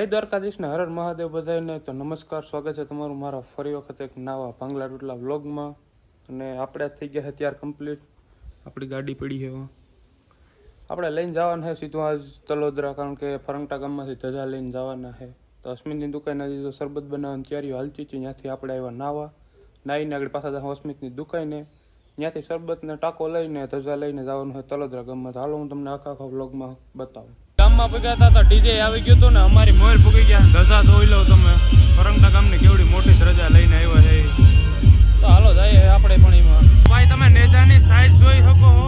જય દ્વારકાધીશને હર હર મહાદેવ બધાને. તો નમસ્કાર, સ્વાગત છે તમારું મારા ફરી વખત એક નવા ભાંગલા ટૂટલા વ્લોગમાં. અને આપણે થઈ ગયા છે ત્યાર કમ્પ્લીટ. આપણી ગાડી પડી છે આપણે લઈને જવાના છે સીધું આજ તલોદરા, કારણ કે ફરંગટા ગામમાંથી ધજા લઈને જવાના છે. તો અસ્મિતની દુકાને હજી તો શરબત બનાવવાની તૈયારીઓ હાલતી હતી. ત્યાંથી આપણે આવ્યા નાવા, નાહીને આગળ પાછા જવા અસ્મિતની દુકાને. ત્યાંથી શરબતને ટાંકો લઈને ધજા લઈને જવાનું છે તલોદરા ગામમાં. તો હાલો હું તમને આખા વ્લોગમાં બતાવું. ગામમાં પગ્યા હતા તો ડીજે આવી ગયું હતું ને અમારી મોર પૂગી ગયા. ધજા જોઈ લો તમે, ફરંગટા ગામની કેવડી મોટી ધજા લઈને આવ્યા છે. તો હાલો જઈએ આપણે પણ એમાં. ભાઈ તમે નેજાની સાઈઝ જોઈ શકો છો.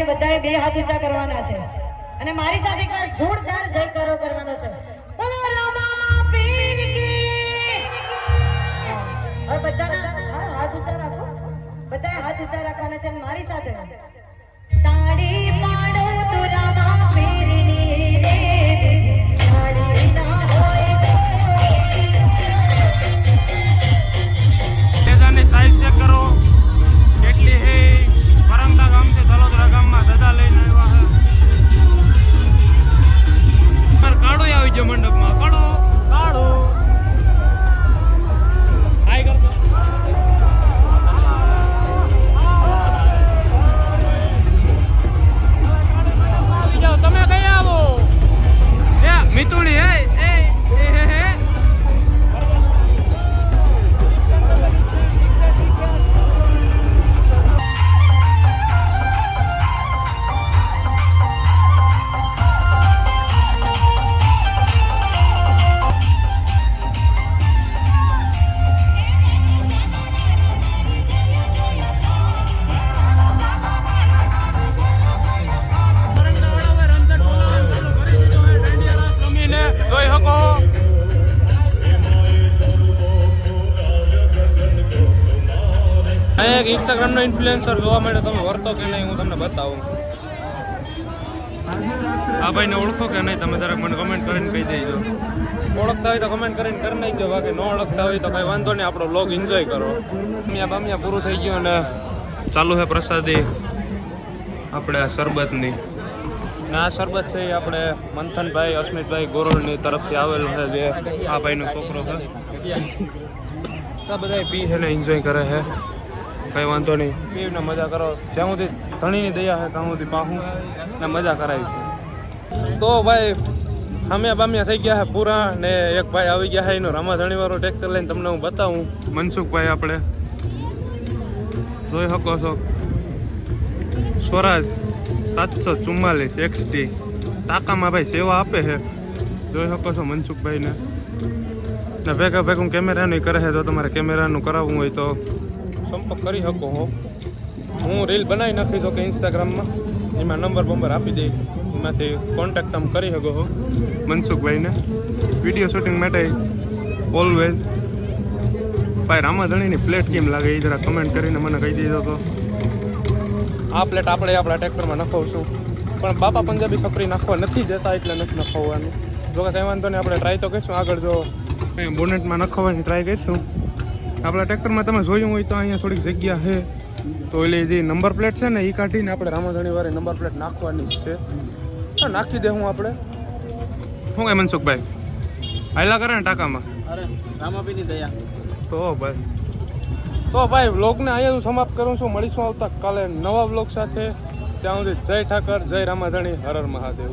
બધાએ બે હાથ ઊંચા કરવાના છે અને મારી સાથે એકવાર જોરદાર જયકારો કરવાનો છે. બોલો રામા પીર કી. હવે બધાના હાથ ઊંચા રાખો, બધાએ હાથ ઊંચા રાખવાના છે અને મારી સાથે તાળી પાડો તો રામા પીરની રે, તાળી ના હોય તેજાની સાઈઝ ચેક કરો કેટલી હે. ફરંગટા ગામથી તલોદરા ગામમાં ધજા લઈને આવ્યા છે. કાળો આવી ગયો મંડપમાં. કાળો કાળો હાય કરતો. તમે કઈ આવો મિતુડી હે એક ઇન્સ્ટાગ્રામનો ઇન્ફ્લુએન્સર જોવા મળે. તમે વર્તો કે નહીં હું તમને બતાવું. આ ભાઈને ઓળખો કે નહીં તમે જરાક મને કમેન્ટ કરીને કહી દેજો. ઓળખતા હોય તો કમેન્ટ કરીને કરી નાખજો, બાકી ન ઓળખતા હોય તો કંઈ વાંધો નહીં. આપણો વ્લોગ એન્જોય કરો. બામિયા પૂરું થઈ ગયું અને ચાલુ છે પ્રસાદી આપણે આ શરબતની. ને આ શરબત છે એ આપણે મંથનભાઈ અસ્મિતભાઈ ગોરડની તરફથી આવેલું છે, જે આ ભાઈનો છોકરો છે. આ બધા પી છે ને એન્જોય કરે છે, કંઈ વાંધો નહીં. પીને મજા કરો. જ્યાં સુધી ધણીની દયા છે ત્યાં સુધી પાહું ને મજા કરાવી છે. તો ભાઈ ખામ્યા બામ્યા થઈ ગયા છે પૂરા. ને એક ભાઈ આવી ગયા છે એનું રામાધણીવાળું ટ્રેક્ટર લઈને તમને હું બતાવું. મનસુખભાઈ આપણે જોઈ શકો છો. સ્વરાજ 744 XT ટાકામાં ભાઈ સેવા આપે છે. જોઈ શકો છો મનસુખભાઈને. ને ભેગા ભેગું કેમેરાનું કરે છે. તો તમારે કેમેરાનું કરાવવું હોય તો સંપર્ક કરી શકો હો. હું રીલ બનાવી નાખી તો કે ઇન્સ્ટાગ્રામમાં, એમાં નંબર આપી દઈ, એમાંથી કોન્ટેક્ટ તમે કરી શકો છો મનસુખભાઈને. વિડીયો શૂટિંગ માટે ઓલવેઝ. ભાઈ રામાધણીની પ્લેટ કેમ લાગે એ જરા કમેન્ટ કરીને મને કહી દીધો. તો આ પ્લેટ આપણે આપણા ટ્રેક્ટરમાં નખાવશું. પણ બાપા પંજાબી સપરી નાખવા નથી દેતા એટલે નથી નખાવવાનું. જો કે કંઈ વાંધો નહીં, આપણે ટ્રાય તો કરીશું આગળ. જો કંઈ બોનેટમાં નખાવવાની ટ્રાય કરીશું. આપણા ટ્રેક્ટરમાં તમે જોયું હોય તો અહીંયા થોડીક જગ્યા છે, તો એટલે જે નંબર પ્લેટ છે ને એ કાઢીને આપણે રામાધણીવાળી નંબર પ્લેટ નાખવાની જ છે. તો નાખી દે હું આપણે. શું કાંઈ મનસુખભાઈ હાયલા કરે ને ટાંકામાં? અરે રામાપીની દયા. તો બસ તો ભાઈ વ્લોગને અહીંયા હું સમાપ્ત કરું છું. મળીશું આવતા કાલે નવા વ્લોગ સાથે. ત્યાં સુધી જય ઠાકર, જય રામાધણી, હર હર મહાદેવ.